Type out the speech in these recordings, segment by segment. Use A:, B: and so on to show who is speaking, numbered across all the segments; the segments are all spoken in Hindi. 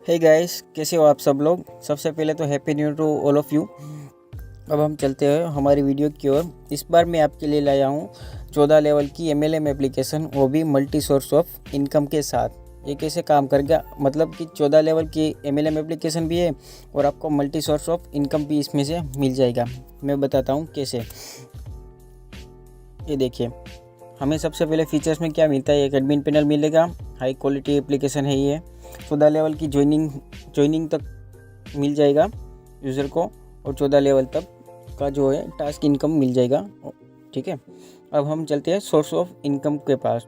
A: हे गाइस, कैसे हो आप सब लोग। सबसे पहले तो happy new year to all of you. अब हम चलते हैं हमारी वीडियो की ओर। इस बार मैं आपके लिए लाया हूँ 14 लेवल की MLM एप्लीकेशन, वो भी मल्टी सोर्स ऑफ इनकम के साथ। ये कैसे काम करेगा, मतलब कि 14 लेवल की MLM एप्लीकेशन भी है और आपको मल्टी सोर्स ऑफ इनकम भी इसमें से मिल जाएगा। मैं बताता हूँ कैसे। ये देखिए, हमें सबसे पहले फीचर्स में क्या मिलता है। एक एडमिन पैनल मिलेगा, हाई क्वालिटी एप्लीकेशन है ये। 14 लेवल की ज्वाइनिंग तक मिल जाएगा यूज़र को, और 14 लेवल तक का जो है टास्क इनकम मिल जाएगा। ठीक है, अब हम चलते हैं सोर्स ऑफ इनकम के पास।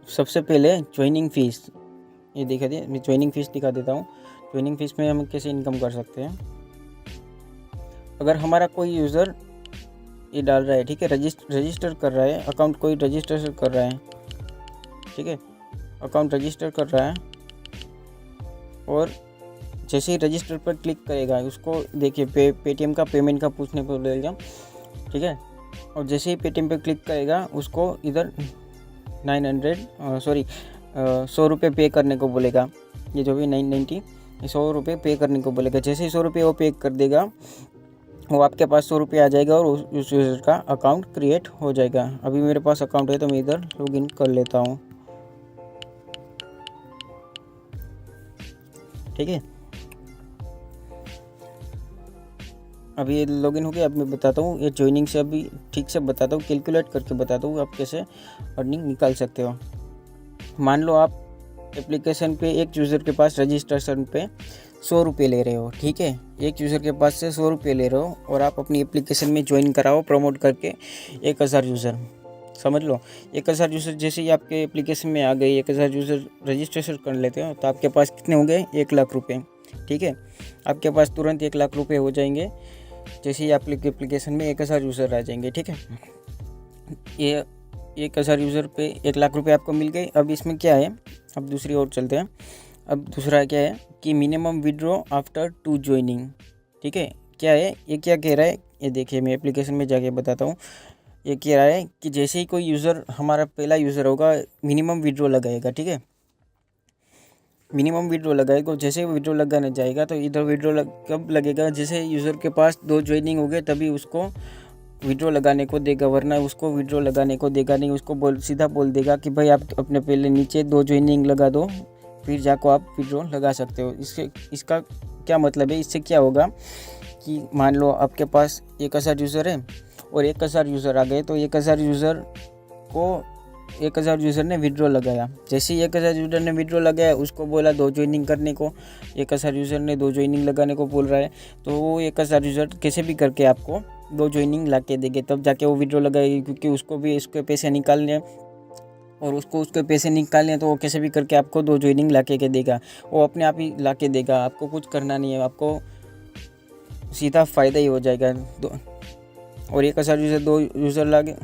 A: सबसे पहले ज्वाइनिंग फ़ीस, ये दिखा दिए, मैं ज्वाइनिंग फ़ीस दिखा देता हूँ। ज्वाइनिंग फ़ीस में हम कैसे इनकम कर सकते हैं। अगर हमारा कोई यूज़र ये डाल रहा है, ठीक है, रजिस्टर कर रहा है अकाउंट, कोई रजिस्ट्रेशन कर रहा है, ठीक है, अकाउंट रजिस्टर कर रहा है, और जैसे ही रजिस्टर पर क्लिक करेगा उसको देखिए पेटीएम का पेमेंट का पूछने को बोलेगा, ठीक है। और जैसे ही पेटीएम पे क्लिक करेगा उसको इधर 100 रुपये पे करने को बोलेगा। ये जो भी 990 100 रुपये पे करने को बोलेगा। जैसे ही 100 रुपये वो पे कर देगा, वो आपके पास 100 रुपये आ जाएगा और उस यूज़र का अकाउंट क्रिएट हो जाएगा। अभी मेरे पास अकाउंट है तो मैं इधर लॉगिन कर लेता हूँ, ठीक है। अभी ये लॉगिन हो गया। अब मैं बताता हूँ ये ज्वाइनिंग से, अभी ठीक से बताता हूँ, कैलकुलेट करके बताता हूँ आप कैसे अर्निंग निकाल सकते हो। मान लो आप एप्लीकेशन पे एक यूज़र के पास रजिस्ट्रेशन पे 100 रुपये ले रहे हो, ठीक है। एक यूज़र के पास से 100 रुपये ले रहे हो और आप अपनी एप्लीकेशन में ज्वाइन कराओ प्रमोट करके 1000 यूज़र, समझ लो 1000 यूज़र जैसे ही आपके एप्लीकेशन में आ गए, 1000 यूज़र रजिस्ट्रेशन कर लेते हो तो आपके पास कितने होंगे, 1 लाख रुपये, ठीक है। आपके पास तुरंत 1 लाख रुपये हो जाएंगे जैसे ही आपके एप्लीकेशन में 1000 यूज़र आ जाएंगे, ठीक है। ये 1000 यूज़र पे 1 लाख रुपये आपको मिल गए। अब इसमें क्या है, अब दूसरी ओर चलते हैं। अब दूसरा क्या है कि मिनिमम विड्रॉ आफ्टर 2 ज्वाइनिंग, ठीक है। क्या है ये, क्या कह रहा है, ये देखिए मैं एप्लीकेशन में जाके बताता हूँ। ये कह रहा है कि जैसे ही कोई यूज़र, हमारा पहला यूज़र होगा, मिनिमम विड्रॉ लगाएगा, ठीक है। मिनिमम विड्रॉ लगाएगा, जैसे विड्रॉ लगाने जाएगा तो इधर विड्रॉ कब लगेगा, जैसे यूज़र के पास 2 ज्वाइनिंग हो गए तभी उसको विड्रॉ लगाने को देगा, वरना उसको विड्रॉ लगाने को देगा नहीं। उसको सीधा बोल देगा कि भाई आप अपने पहले नीचे 2 ज्वाइनिंग लगा दो, फिर जाकर आप विड्रॉ लगा सकते हो। इसका क्या मतलब है, इससे क्या होगा कि मान लो आपके पास 1000 यूज़र है और 1000 यूज़र आ गए, तो 1000 यूज़र को 1000 यूज़र ने विड्रॉ लगाया। जैसे ही 1000 यूज़र ने विड्रॉ लगाया, उसको बोला 2 ज्वाइनिंग करने को, 1000 यूज़र ने 2 ज्वाइनिंग लगाने को बोल रहा है, तो वो 1000 यूज़र कैसे भी करके आपको 2 ज्वाइनिंग ला के देंगे, तब जाके वो विड्रॉ लगाएगी, क्योंकि उसको भी इसके पैसे निकालने हैं और उसको उसके पैसे निकालने हैं, तो वो कैसे भी करके आपको 2 ज्वाइनिंग ला के देगा। वो अपने आप ही ला के देगा, आपको कुछ करना नहीं है, आपको सीधा फ़ायदा ही हो जाएगा। और 1000 यूज़र 2 यूज़र लागे,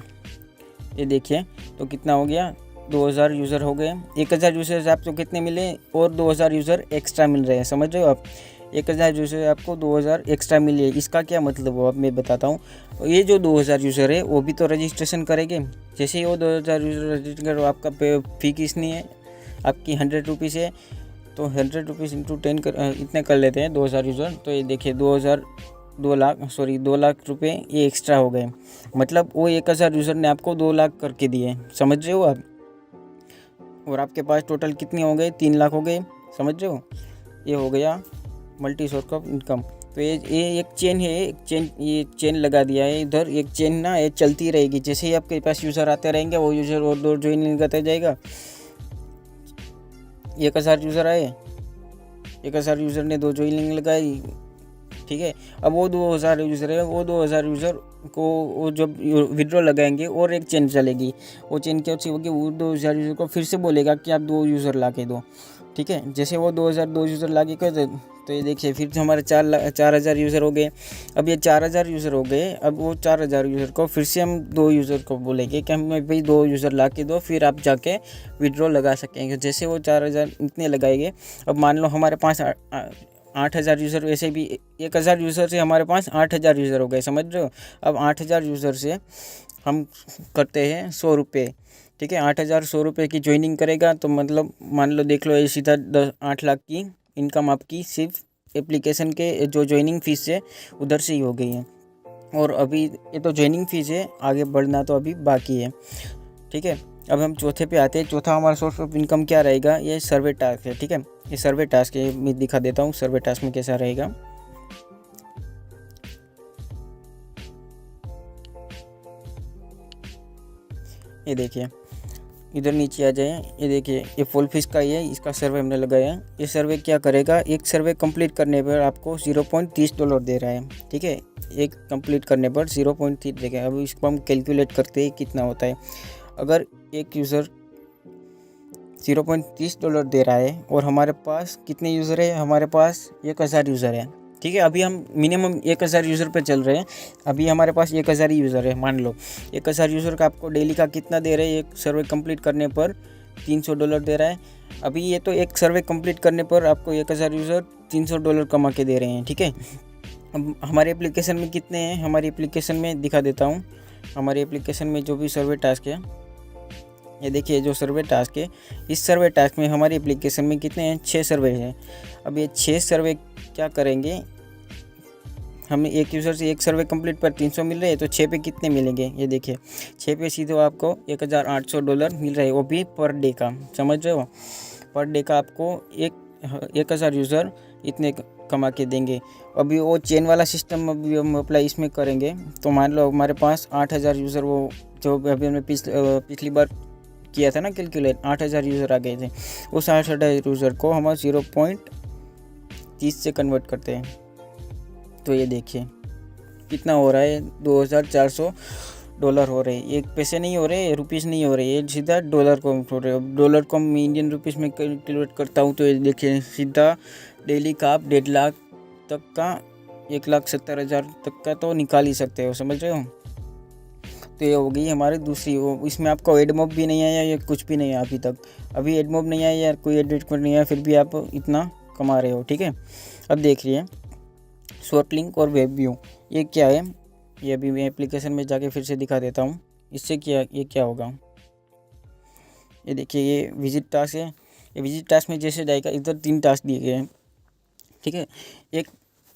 A: ये देखिए तो कितना हो गया, 2000 यूज़र हो गए। 1000 यूज़र से आपको कितने मिले, और 2000 यूज़र एक्स्ट्रा मिल रहे हैं, समझ रहे हो आप। 1000 यूज़र आपको 2000 एक्स्ट्रा मिले। इसका क्या मतलब हो, अब मैं बताता हूँ। ये जो 2000 यूज़र है वो भी तो रजिस्ट्रेशन करेंगे। जैसे ही वो 2000 यूज़र रजिस्टर करो, आपका फ़ी कितनी है, आपकी 100 रुपीज़ है, तो 100 रुपीज़ इंटू 10 इतने कर लेते हैं 2000 यूज़र। तो ये देखिए 2 लाख रुपए ये एक्स्ट्रा हो गए। मतलब वो 1000 यूज़र ने आपको 2 लाख करके दिए, समझ रहे हो आप। और आपके पास टोटल कितने हो गए, 3 लाख हो गए, समझ रहे हो। ये हो गया मल्टी सोर्स ऑफ इनकम। तो ये एक चेन है, ये चेन लगा दिया है इधर। एक चेन ना ये चलती रहेगी, जैसे ही आपके पास यूज़र आते रहेंगे वो यूज़र और 2 ज्वाइन करते जाएगा। 1000 यूज़र आए, 1000 यूज़र ने 2 ज्वाइनिंग लगाई, ठीक है। अब वो 2000 यूज़र है, वो 2000 यूज़र को वो जब विड्रॉ लगाएंगे और एक चेन चलेगी। वो चेन क्या होगी, वो 2000 यूज़र को फिर से बोलेगा कि आप 2 यूज़र ला के दो, ठीक है। जैसे वो 2 यूज़र ला के कर, तो ये देखिए फिर हमारे 4000 यूज़र हो गए। अब ये 4000 यूज़र हो गए। अब वो 4000 यूज़र को फिर से हम 2 यूज़र को बोलेंगे कि हमें भाई 2 यूज़र ला के दो, फिर आप जाके विड्रॉ लगा सकेंगे। जैसे वो 4000 इतने लगाएंगे। अब मान लो हमारे पास 8000 यूज़र, वैसे भी 1000 यूज़र से हमारे पास 8000 यूज़र हो गए, समझ रहे हो। अब 8000 यूज़र से हम करते हैं 100 रुपये, ठीक है। 8,100 रुपये की ज्वाइनिंग करेगा तो मतलब मान लो देख लो ये सीधा 8 लाख की इनकम आपकी सिर्फ एप्लीकेशन के जो ज्वाइनिंग फ़ीस है उधर से ही हो गई है। और अभी ये तो ज्वाइनिंग फ़ीस है, आगे बढ़ना तो अभी बाकी है। ठीक है, अब हम चौथे पे आते हैं। चौथा हमारा सोर्स ऑफ इनकम क्या रहेगा, ये सर्वे टास्क है। ठीक है, ये सर्वे टास्क है, मैं दिखा देता हूँ सर्वे टास्क में कैसा रहेगा। ये देखिए इधर नीचे आ जाए, ये देखिए ये फुल फीस का ही है, इसका सर्वे हमने लगाया है। ये सर्वे क्या करेगा, एक सर्वे कंप्लीट करने पर आपको $0.30 दे रहा है। ठीक है, एक कंप्लीट करने पर 0.30 देगा। अब इसको हम कैलकुलेट करते हैं कितना होता है। अगर एक यूज़र $0.30 दे रहा है और हमारे पास कितने यूज़र है, हमारे पास 1,000 यूज़र है। ठीक है, अभी हम मिनिमम 1,000 यूज़र पे चल रहे हैं। अभी हमारे पास 1,000 ही यूज़र है। मान लो 1,000 यूज़र का आपको डेली का कितना दे रहे हैं, एक सर्वे कंप्लीट करने पर $300 दे रहा है। अभी ये तो एक सर्वे कंप्लीट करने पर आपको 1,000 यूज़र $300 कमा के दे रहे हैं। ठीक है, अब हमारे एप्लीकेशन में कितने हैं, हमारी एप्लीकेशन में दिखा देता हूँ। हमारी एप्लीकेशन में जो भी सर्वे टास्क है, ये देखिए जो सर्वे टास्क है, इस सर्वे टास्क में हमारी एप्लीकेशन में कितने हैं, 6 सर्वे हैं। अब ये 6 सर्वे क्या करेंगे, हमें एक यूज़र से एक सर्वे कंप्लीट पर 300 मिल रहे हैं, तो 6 पे कितने मिलेंगे, ये देखिए 6 पे सीधे आपको $1,800 मिल रहा है, वो भी पर डे का। समझ रहे हो, पर डे का आपको 1,000 यूज़र इतने कमा के देंगे। अभी वो चेन वाला सिस्टम अभी हम अप्लाई इसमें करेंगे, तो मान लो हमारे पास 8,000 यूज़र, वो जो अभी हमने पिछली बार किया था ना कैलकुलेट, 8,000 यूज़र आ गए थे। उस 8,000 यूज़र को हम 0.30 से कन्वर्ट करते हैं, तो ये देखिए कितना हो रहा है, $2,400 हो रहे हैं। एक पैसे नहीं हो रहे, रुपीस नहीं हो रहे, ये सीधा डॉलर को हो रहे हैं। डॉलर को हम इंडियन रुपीस में कैलकुलेट करता हूँ, तो ये देखिए सीधा डेली का आप 1.5 लाख तक का, 1,70,000 तक का तो निकाल ही सकते हो। समझ रहे हो, तो ये हो गई हमारी दूसरी। वो इसमें आपको एडमॉब भी नहीं आया या कुछ भी नहीं आया अभी तक। अभी एडमॉब नहीं आया या कोई एडवर्टाइजमेंट नहीं आया, फिर भी आप इतना कमा रहे हो। ठीक है, अब देख रही है शॉर्ट लिंक और वेब व्यू, ये क्या है, ये अभी मैं एप्लीकेशन में जाके फिर से दिखा देता हूँ। इससे ये क्या होगा, ये देखिए ये विजिट टास्क है। ये विजिट टास्क में जैसे जाएगा, इधर 3 टास्क दिए गए हैं। ठीक है,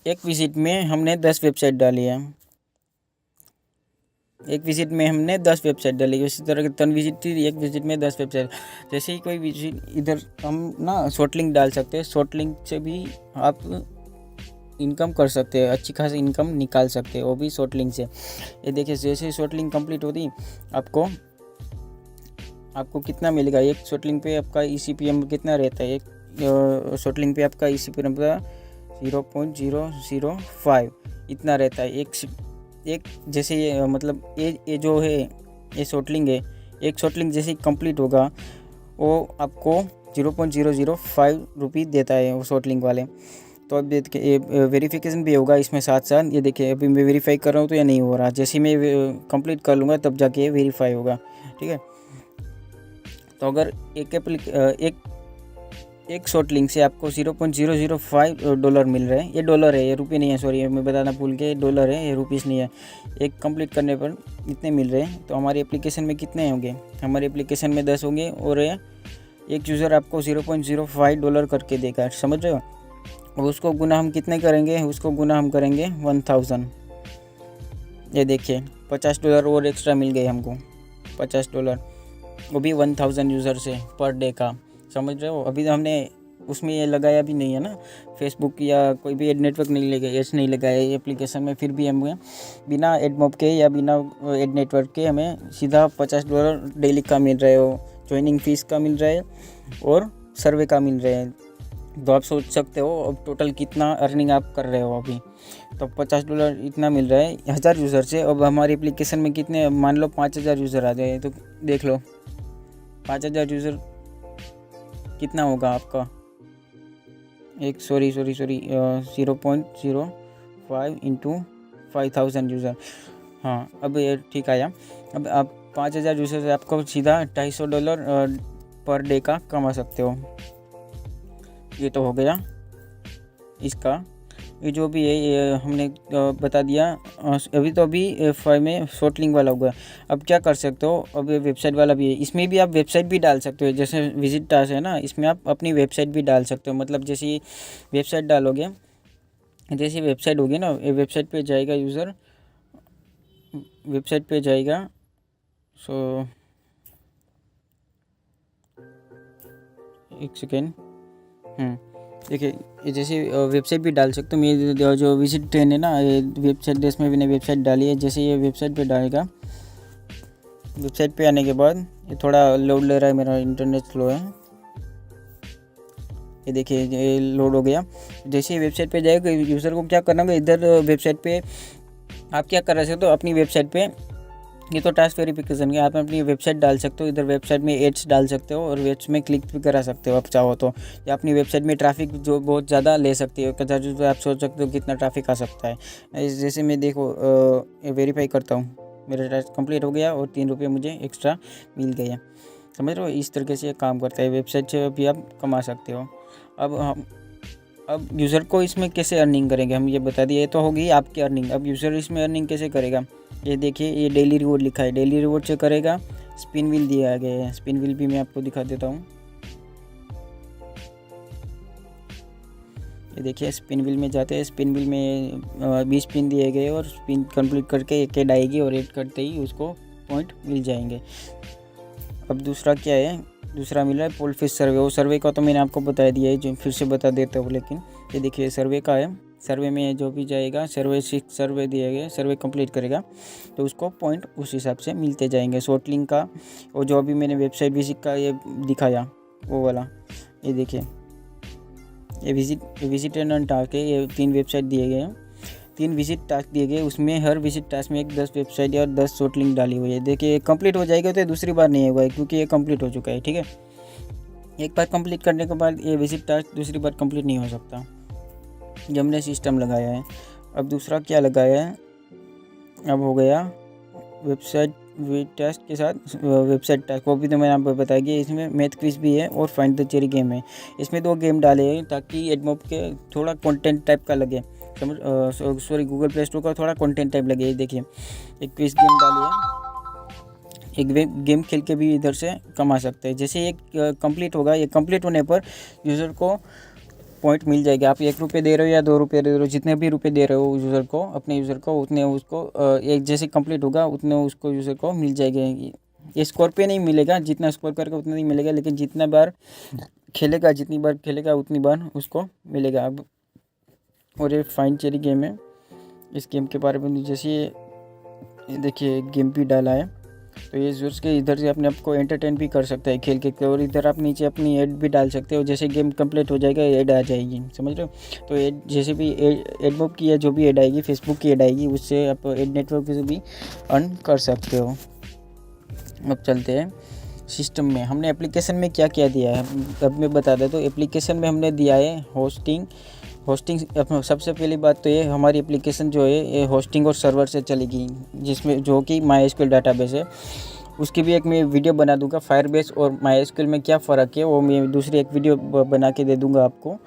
A: एक विजिट में हमने 10 वेबसाइट डाली है, एक विजिट में हमने 10 वेबसाइट डाली। इसी तरह की 3 विजिट थी, एक विजिट में 10 वेबसाइट। जैसे ही कोई विजिट, इधर हम ना शॉर्ट लिंक डाल सकते हैं, शॉर्ट लिंक से भी आप इनकम कर सकते हैं, अच्छी खासी इनकम निकाल सकते हैं, वो भी शॉर्ट लिंक से। ये देखिए जैसे ही शॉर्ट लिंक कंप्लीट होती, आपको कितना मिलेगा, एक शॉर्ट लिंक पे आपका ECPM कितना रहता है, एक शॉर्ट लिंक पे आपका ECPM 0.005 इतना रहता है। एक जैसे ये मतलब ये जो है ये शॉर्ट लिंक है, एक शॉर्ट लिंक जैसे कंप्लीट होगा वो आपको 0.005 रुपये देता है वो शॉर्ट लिंक वाले। तो अब देखिए ये वेरिफिकेशन भी होगा इसमें साथ साथ। ये देखिए अभी मैं वेरीफाई कर रहा हूँ तो ये नहीं हो रहा, जैसे ही मैं कंप्लीट कर लूँगा तब जाके ये वेरीफाई होगा। ठीक है, तो अगर एक शॉर्ट लिंक से आपको $0.005 मिल रहे हैं, ये डॉलर है, ये रुपये नहीं है, सॉरी मैं बताना भूल गया, डॉलर है, ये रुपीस नहीं है। एक कंप्लीट करने पर इतने मिल रहे हैं, तो हमारी एप्लीकेशन में कितने होंगे, हमारी एप्लीकेशन में 10 होंगे, और एक यूज़र आपको $0.05 करके देगा। समझ रहे हो, अब उसको गुना हम कितने करेंगे, उसको गुना हम करेंगे 1000। ये देखिए $50 और एक्स्ट्रा मिल गए हमको, $50, वो भी 1000 यूज़र से पर डे का। समझ रहे हो, अभी तो हमने उसमें ये लगाया भी नहीं है ना, फेसबुक या कोई भी एड नेटवर्क नहीं लगाया, एड्स नहीं लगाया एप्लीकेशन में, फिर भी हमें बिना एडमॉब के या बिना एड नेटवर्क के हमें सीधा $50 डेली का मिल रहा है, वो ज्वाइनिंग फ़ीस का मिल रहा है और सर्वे का मिल रहा है। तो आप सोच सकते हो अब टोटल कितना अर्निंग आप कर रहे हो अभी। तो $50 इतना मिल रहा है 1000 यूज़र से। अब हमारी एप्लीकेशन में कितने, मान लो 5000 यूज़र आ जाए, तो देख लो 5000 यूज़र कितना होगा आपका, 0.05 इंटू 5000 यूज़र। हाँ अब ये ठीक आया। अब आप 5000 यूज़र से आपको सीधा $250 पर डे का कमा सकते हो। ये तो हो गया इसका। ये जो भी है ये हमने बता दिया। अभी 5 में शॉर्ट लिंक वाला होगा। अब क्या कर सकते हो, अब ये वेबसाइट वाला भी है, इसमें भी आप वेबसाइट भी डाल सकते हो। जैसे विजिट टास्क है ना, इसमें आप अपनी वेबसाइट भी डाल सकते हो। मतलब जैसे वेबसाइट डालोगे, जैसी वेबसाइट होगी ना, ये वेबसाइट पे जाएगा यूज़र, वेबसाइट पे जाएगा। सो एक सेकेंड। देखिए ये जैसे वेबसाइट भी डाल सकते हो। मैं जो विजिट ट्रेन है ना, ये वेबसाइट देश में मैंने वेबसाइट डाली है। जैसे ये वेबसाइट पे डालेगा, वेबसाइट पे आने के बाद ये थोड़ा लोड ले रहा है, मेरा इंटरनेट स्लो है। ये देखिए ये लोड हो गया। जैसे ही वेबसाइट पे जाएगा, यूज़र को क्या करना होगा, इधर वेबसाइट पे आप क्या कर सकते हो, अपनी वेबसाइट पे ये तो टास्क वेरिफिकेशन के, आप अपनी वेबसाइट डाल सकते हो। इधर वेबसाइट में एड्स डाल सकते हो और वेब्स में क्लिक भी करा सकते हो आप चाहो तो। या अपनी वेबसाइट में ट्रैफिक जो बहुत ज़्यादा ले सकती है, जो आप सोच सकते हो कितना ट्रैफिक आ सकता है। जैसे मैं देखो वेरीफाई करता हूँ, मेरा टास्क कंप्लीट हो गया और 3 रुपये मुझे एक्स्ट्रा मिल गए। समझ रहे हो, इस तरीके से काम करता है। वेबसाइट से भी आप कमा सकते हो। अब यूज़र को इसमें कैसे अर्निंग करेंगे, हम ये बता दिए। ये तो होगी आपकी अर्निंग। अब यूज़र इसमें अर्निंग कैसे करेगा, ये देखिए ये डेली रिवॉर्ड लिखा है, डेली रिवॉर्ड से करेगा। स्पिन व्हील दिया गया है, स्पिन व्हील भी मैं आपको दिखा देता हूँ। ये देखिए स्पिन व्हील में जाते हैं, स्पिन व्हील में 20 स्पिन दिए गए और स्पिन कंप्लीट करके एक ऐड आएगी और ऐड करते ही उसको पॉइंट मिल जाएंगे। अब दूसरा क्या है, दूसरा मिला है पोलफिश सर्वे। वो सर्वे का तो मैंने आपको बता दिया है, जो फिर से बता देता हूँ। लेकिन ये देखिए सर्वे का है, सर्वे में जो भी जाएगा, सर्वे दिया गया, सर्वे कंप्लीट करेगा तो उसको पॉइंट उस हिसाब से मिलते जाएंगे। शॉर्ट लिंक का और जो अभी मैंने वेबसाइट विजिट का ये दिखाया वो वाला, ये देखिए ये विजिट एंड टास्क है। ये 3 वेबसाइट दिए गए हैं, 3 विजिट टास्क दिए गए। उसमें हर विजिट टास्क में 10 वेबसाइट और 10 शॉर्ट लिंक डाली हुई है। देखिए कंप्लीट हो जाएगा तो दूसरी बार नहीं होगा, क्योंकि ये कंप्लीट हो चुका है। ठीक है, एक बार कंप्लीट करने के बाद ये विजिट टास्क दूसरी बार कंप्लीट नहीं हो सकता, जो हमने सिस्टम लगाया है। अब दूसरा क्या लगाया है, अब हो गया वेबसाइट टास्क के साथ वेबसाइट टास्क, वो भी तो मैंने आपको बताया कि इसमें मैथ क्विज भी है और फाइंड द चेरी गेम है। इसमें 2 गेम डाले हैं ताकि एडमोब के थोड़ा कंटेंट टाइप का लगे, समझ सॉरी गूगल प्ले स्टोर का थोड़ा कंटेंट टाइप लगे। देखिए एक क्विज गेम डाली है, एक गेम खेल के भी इधर से कमा सकते हैं। जैसे ये कंप्लीट होगा, ये कंप्लीट होने पर यूज़र को पॉइंट मिल जाएगा। आप 1 रुपये दे रहे हो या 2 रुपये दे रहे हो, जितने भी रुपये दे रहे हो यूज़र को, अपने यूज़र को, उतने उसको एक जैसे कंप्लीट होगा उतने उसको यूज़र को मिल जाएगा। ये स्कोर पे नहीं मिलेगा, जितना स्कोर करेगा उतना नहीं मिलेगा, लेकिन जितनी बार खेलेगा उतनी बार उसको मिलेगा। अब और ये फाइन चेरी गेम है, इस गेम के बारे में जैसे ये देखिए गेम भी डाला है, तो ये यूज़र्स के इधर से अपने आप को एंटरटेन भी कर सकता है खेल के। और इधर आप नीचे अपनी ऐड भी डाल सकते हो। जैसे गेम कंप्लीट हो जाएगा ऐड आ जाएगी, समझ रहे हो। तो ऐड जैसे भी एडमोब की है, जो भी ऐड आएगी, फेसबुक की ऐड आएगी, उससे आप ऐड नेटवर्क से भी अर्न कर सकते हो। अब चलते हैं सिस्टम में, हमने एप्लीकेशन में क्या क्या दिया है अब मैं बता देता हूँ। एप्लीकेशन में हमने दिया है होस्टिंग। सबसे पहली बात तो ये हमारी एप्लीकेशन जो है ये होस्टिंग और सर्वर से चलेगी, जिसमें जो कि MySQL डाटाबेस है। उसकी भी एक मैं वीडियो बना दूंगा, फायरबेस और MySQL में क्या फ़र्क है, वो मैं दूसरी एक वीडियो बना के दे दूंगा आपको,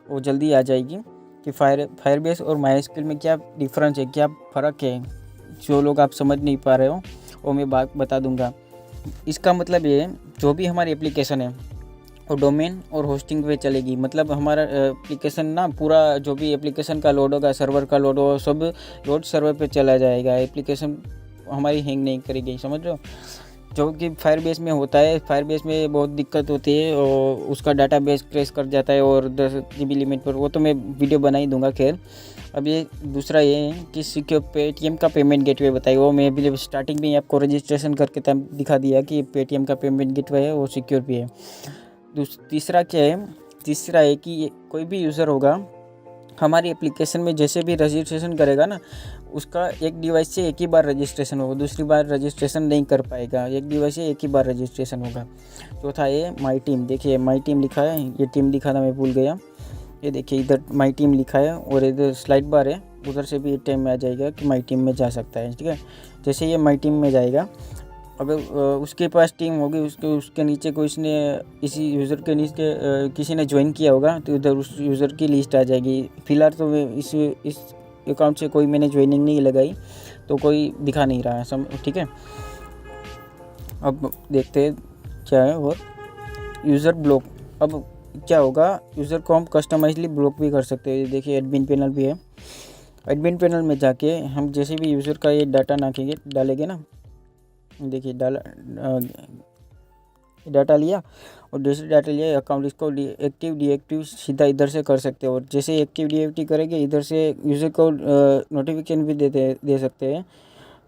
A: वो जल्दी आ जाएगी कि फायरबेस और MySQL में क्या डिफरेंस है, क्या फ़र्क है। जो लोग आप समझ नहीं पा रहे हो वो मैं बात बता दूंगा। इसका मतलब ये जो भी हमारी एप्लीकेशन है और डोमेन और होस्टिंग पे चलेगी। मतलब हमारा एप्लीकेशन ना पूरा जो भी एप्लीकेशन का लोड होगा, सर्वर का लोड होगा, सब लोड सर्वर पे चला जाएगा। एप्लीकेशन हमारी हैंग नहीं करेगी, समझ रहे हो। जो कि फायरबेस में होता है, फायरबेस में बहुत दिक्कत होती है और उसका डाटाबेस क्रैश कर जाता है और 10 GB लिमिट पर, वो तो मैं वीडियो बना ही दूंगा। खैर अब ये दूसरा ये है कि सिक्योर पेटीएम का पेमेंट गेटवे बताइए, वो मैं अभी स्टार्टिंग में आपको रजिस्ट्रेशन करके दिखा दिया कि पेटीएम का पेमेंट गेटवे है वो सिक्योर भी है। तीसरा क्या है, तीसरा है कि कोई भी यूज़र होगा हमारी एप्लीकेशन में जैसे भी रजिस्ट्रेशन करेगा ना, उसका एक डिवाइस से एक ही बार रजिस्ट्रेशन होगा, दूसरी बार रजिस्ट्रेशन नहीं कर पाएगा। एक डिवाइस से एक ही बार रजिस्ट्रेशन होगा। चौथा ये माई टीम, देखिए माई टीम लिखा है, ये टीम दिखाना मैं भूल गया। ये देखिए इधर माई टीम लिखा है और इधर स्लाइड बार है, उधर से भी टीम में आ जाएगा कि माई टीम में जा सकता है। ठीक है, जैसे ये माई टीम में जाएगा अगर उसके पास टीम होगी, उसके नीचे कोई इसने इसी यूज़र के नीचे किसी ने ज्वाइन किया होगा तो उधर उस यूज़र की लिस्ट आ जाएगी। फ़िलहाल तो इस अकाउंट से कोई मैंने ज्वाइनिंग नहीं लगाई तो कोई दिखा नहीं रहा है ठीक है। अब देखते हैं क्या है। और यूज़र ब्लॉक, अब क्या होगा, यूज़र को हम कस्टमाइजली ब्लॉक भी कर सकते हैं। देखिए एडमिन पैनल भी है। एडमिन पैनल में जाके हम जैसे भी यूज़र का ये डाटा डालेंगे ना, देखिए डाटा लिया और जैसे डाटा लिया अकाउंट, इसको एक्टिव डीएक्टिव सीधा इधर से कर सकते हो। और जैसे एक्टिव डीएक्टिव करेंगे इधर से यूज़र को नोटिफिकेशन भी दे सकते हैं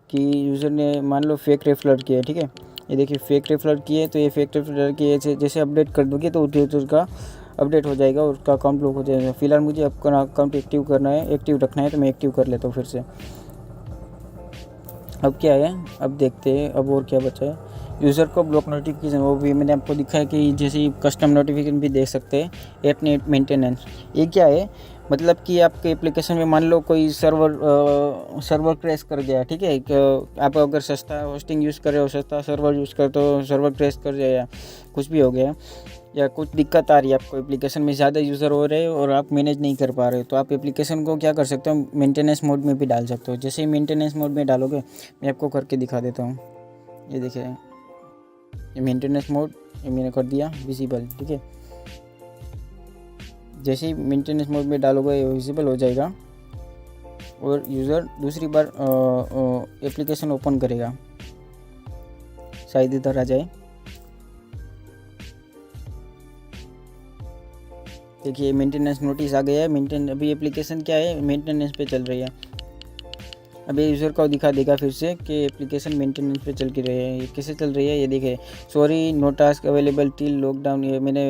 A: कि यूज़र ने मान लो फेक रेफर किया है, ठीक है। ये देखिए फेक रेफर किए, तो ये फेक रेफर किए जैसे अपडेट कर दोगे तो यूज़र का अपडेट हो जाएगा और उसका अकाउंट ब्लॉक हो जाएगा। फिलहाल मुझे अपना अकाउंट एक्टिव करना है, एक्टिव रखना है, तो मैं एक्टिव कर लेता हूँ फिर से। अब क्या है, अब देखते हैं अब और क्या बचा है। यूज़र को ब्लॉक नोटिफिकेशन, वो भी मैंने आपको दिखाया कि जैसे कस्टम नोटिफिकेशन भी दे सकते हैं। एट नेट मेंटेनेंस, ये क्या है, मतलब कि आपके एप्लीकेशन में मान लो कोई सर्वर क्रैश कर गया, ठीक है। आप अगर सस्ता होस्टिंग यूज़ कर रहे हो, सस्ता सर्वर यूज़ कर तो सर्वर क्रैश कर जाए, कुछ भी हो गया या कुछ दिक्कत आ रही है आपको, एप्लीकेशन में ज़्यादा यूज़र हो रहे हो और आप मैनेज नहीं कर पा रहे हो, तो आप एप्लीकेशन को क्या कर सकते हो, मेंटेनेंस मोड में भी डाल सकते हो। जैसे ही मेंटेनेंस मोड में डालोगे, मैं आपको करके दिखा देता हूँ। ये देखिए ये मेंटेनेंस मोड ये मैंने कर दिया विजिबल, ठीक है। जैसे ही मेंटेनेंस मोड में डालोगे ये विजिबल हो जाएगा और यूज़र दूसरी बार एप्लीकेशन ओपन करेगा, शायद इधर आ जाए। देखिए मेंटेनेंस नोटिस आ गया है। अभी एप्लीकेशन क्या है, मेंटेनेंस पे चल रही है। अभी यूज़र को दिखा देगा फिर से कि एप्लीकेशन मेंटेनेंस पे चल के रही है। ये कैसे चल रही है, ये देखिए sorry no task available till lockdown, ये मैंने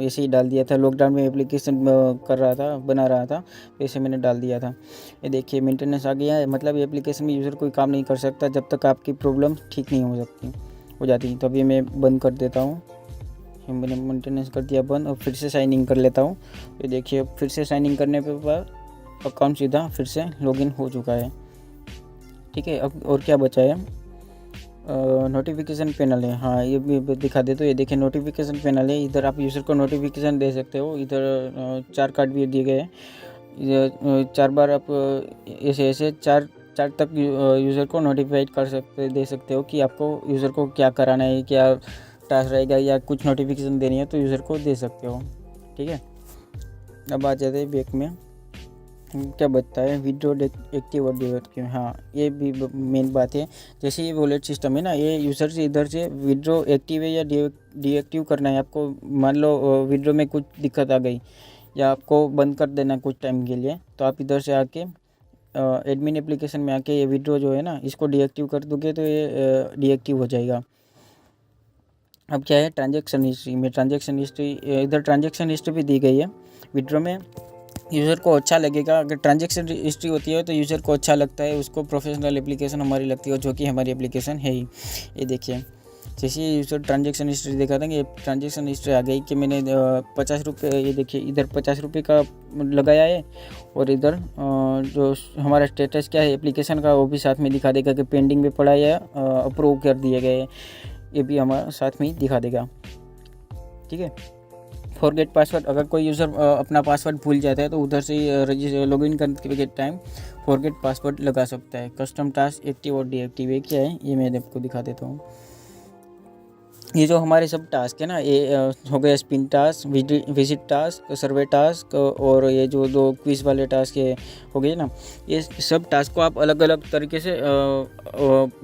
A: ऐसे ही डाल दिया था। लॉकडाउन में एप्लीकेशन कर रहा था, बना रहा था, ऐसे मैंने डाल दिया था। ये देखिए मेंटेनेंस आ गया है, मतलब ये एप्लीकेशन में यूज़र कोई काम नहीं कर सकता जब तक आपकी प्रॉब्लम ठीक नहीं हो जाती। तो अभी मैं बंद कर देता हूँ। मैंने मेंटेनेंस कर दिया बंद और फिर से साइन इन कर लेता हूँ। ये देखिए फिर से साइन इन करने के बाद अकाउंट सीधा फिर से लॉगिन हो चुका है, ठीक है। अब और क्या बचा है, नोटिफिकेशन पैनल है। हाँ ये भी दिखा दे, तो ये देखिए नोटिफिकेशन पैनल है। इधर आप यूज़र को नोटिफिकेशन दे सकते हो। इधर 4 कार्ड भी दिए गए हैं। 4 बार आप ऐसे चार तक यूज़र को नोटिफाइड दे सकते हो कि आपको यूज़र को क्या कराना है, क्या टास्क रहेगा या कुछ नोटिफिकेशन देनी है तो यूज़र को दे सकते हो, ठीक है। अब आ जाते हैं बैक में। क्या बचता है, विड्रॉ एक्टिव और डीएक्टिव। हाँ ये भी मेन बात है। जैसे ये वॉलेट सिस्टम है ना, ये यूज़र से इधर से विड्रॉ एक्टिव है या डीएक्टिव करना है आपको। मान लो विड्रॉ में कुछ दिक्कत आ गई या आपको बंद कर देना कुछ टाइम के लिए, तो आप इधर से आके एडमिन एप्लीकेशन में आके ये विड्रॉ जो है ना इसको डीएक्टिव कर दोगे तो ये डीएक्टिव हो जाएगा। अब क्या है, ट्रांजैक्शन हिस्ट्री में, ट्रांजैक्शन हिस्ट्री इधर ट्रांजैक्शन हिस्ट्री भी दी गई है। विड्रॉ में यूज़र को अच्छा लगेगा, अगर ट्रांजैक्शन हिस्ट्री होती है तो यूज़र को अच्छा लगता है, उसको प्रोफेशनल एप्लीकेशन हमारी लगती है, जो कि हमारी एप्लीकेशन है ही। ये देखिए जैसे यूज़र ट्रांजैक्शन हिस्ट्री देखा था कि ट्रांजैक्शन हिस्ट्री आ गई कि मैंने 50 रुपये, ये देखिए इधर 50 रुपये का लगाया है और इधर जो हमारा स्टेटस क्या है एप्लीकेशन का वो भी साथ में दिखा देगा कि पेंडिंग में पड़ा है, अप्रूव कर दिए गए, ये भी हमारा साथ में ही दिखा देगा, ठीक है। फॉरगेट पासवर्ड, अगर कोई यूज़र अपना पासवर्ड भूल जाता है तो उधर से लॉगिन करने के टाइम फॉरगेट पासवर्ड लगा सकता है। कस्टम टास्क एक्टिव और डीएक्टिव ये क्या है, ये मैं आपको दिखा देता हूँ। ये जो हमारे सब टास्क है ना, ये हो गया स्पिन टास्क, विजिट टास्क, सर्वे टास्क और ये जो 2 क्विज वाले टास्क हो गए ना, ये सब टास्क को आप अलग अलग तरीके से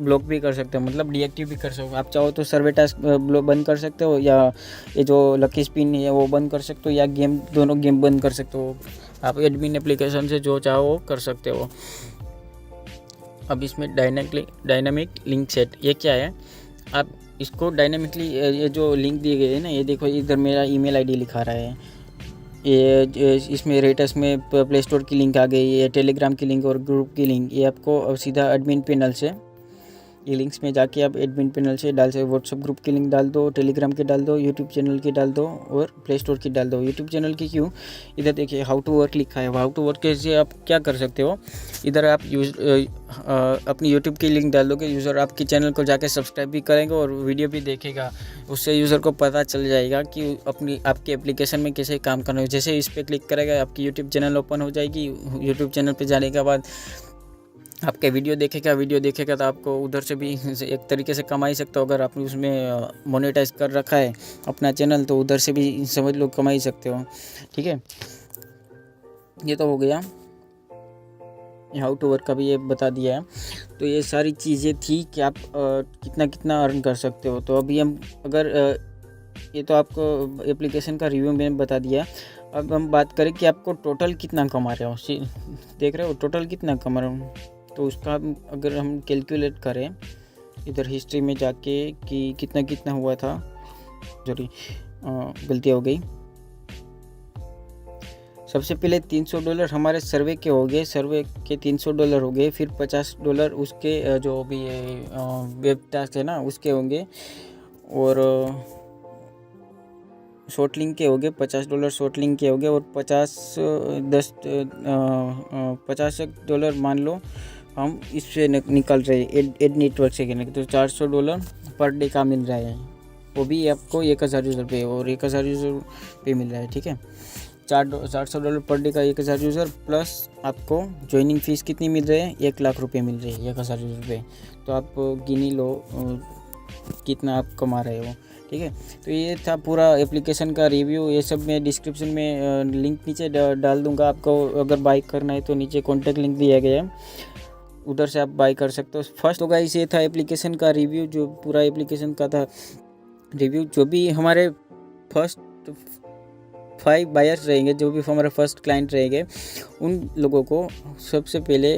A: ब्लॉक भी कर सकते हो, मतलब डीएक्टिव भी कर सकते हो। आप चाहो तो सर्वे टास्क बंद कर सकते हो या ये जो लकी स्पिन है वो बंद कर सकते हो या दोनों गेम बंद कर सकते हो। आप एडमिन एप्लीकेशन से जो चाहो वो कर सकते हो। अब इसमें डायनामिक लिंक सेट, ये क्या है, आप इसको डायनेमिकली ये जो लिंक दिए गए हैं ना, ये देखो इधर मेरा ईमेल आईडी लिखा रहा है, ये इसमें रेटस में प्ले स्टोर की लिंक आ गई, ये टेलीग्राम की लिंक और ग्रुप की लिंक, ये आपको सीधा एडमिन पैनल से ये लिंक्स में जाके आप एडमिन पैनल से डाल सकते हो। व्हाट्सअप ग्रुप की लिंक डाल दो, टेलीग्राम की डाल दो, यूट्यूब चैनल की डाल दो और प्ले स्टोर की डाल दो। यूट्यूब चैनल की क्यों, इधर देखिए हाउ टू वर्क लिखा है। हाउ टू वर्क कैसे आप क्या कर सकते हो, इधर आप अपनी यूट्यूब की लिंक डाल दोगे, यूज़र आपके चैनल को जाके सब्सक्राइब भी करेंगे और वीडियो भी देखेगा। उससे यूज़र को पता चल जाएगा कि आपके एप्लीकेशन में कैसे काम करना है। जैसे इस पर क्लिक करेगा आपकी यूट्यूब चैनल ओपन हो जाएगी। यूट्यूब चैनल पे जाने के बाद आपके वीडियो देखेगा तो आपको उधर से भी एक तरीके से कमा ही सकते हो। अगर आपने उसमें मोनेटाइज कर रखा है अपना चैनल तो उधर से भी समझ लो कमा ही सकते हो। ठीक है, ये तो हो गया, हाउ टू वर्क का भी ये बता दिया है। तो ये सारी चीज़ें थी कि आप कितना कितना अर्न कर सकते हो। तो अभी हम अगर ये तो आपको एप्लीकेशन का रिव्यू मैंने बता दिया। अब हम बात करें कि आपको टोटल कितना कमा रहे हो, देख रहे हो टोटल कितना कमा रहे हो। तो उसका अगर हम कैलकुलेट करें इधर हिस्ट्री में जाके कि कितना कितना हुआ था, सॉरी गलती हो गई। सबसे पहले $300 हमारे सर्वे के हो गए, सर्वे के $300 हो गए। फिर $50 उसके जो भी वेब टास्क है ना उसके होंगे, और शॉर्ट लिंक के हो गए $50 शॉर्ट लिंक के हो गए, और $50 मान लो हम इससे निकल रहे हैं एड नेटवर्क से करने के, तो $400 पर डे का मिल रहा है। वो भी आपको 1000 यूज़र पे, और 1000 यूज़र पे मिल रहा है। ठीक है, $400 पर डे का 1000 यूज़र, प्लस आपको ज्वाइनिंग फ़ीस कितनी मिल रही है, 1 लाख रुपये मिल रही है 1000 यूज़र पे। तो आप गिनी लो कितना आप कमा रहे हो। ठीक है, तो ये था पूरा एप्लीकेशन का रिव्यू। ये सब मैं डिस्क्रिप्शन में लिंक नीचे डाल दूंगा। आपको अगर बाई करना है तो नीचे कॉन्टैक्ट लिंक दिया गया है, उधर से आप बाई कर सकते हो। फर्स्ट तो गाइस ये था एप्लीकेशन का रिव्यू, जो पूरा एप्लीकेशन का था रिव्यू। जो भी हमारे फर्स्ट 5 बायर्स रहेंगे, जो भी हमारे फर्स्ट क्लाइंट रहेंगे, उन लोगों को सबसे पहले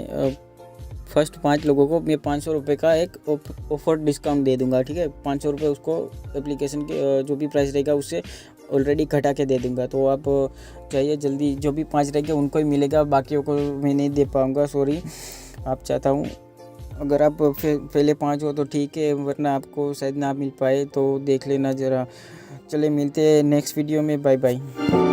A: फर्स्ट 5 लोगों को मैं ₹500 का एक ऑफर डिस्काउंट दे दूंगा। ठीक है, ₹500 उसको एप्लीकेशन के जो भी प्राइस रहेगा उससे ऑलरेडी घटा के दे दूंगा। तो आप चाहिए जल्दी, जो भी 5 रहेंगे उनको ही मिलेगा, बाकियों को मैं नहीं दे पाऊँगा, सॉरी। आप चाहता हूँ अगर आप पहले 5 हो तो ठीक है, वरना आपको शायद ना मिल पाए, तो देख लेना ज़रा। चले मिलते हैं नेक्स्ट वीडियो में, बाय बाय।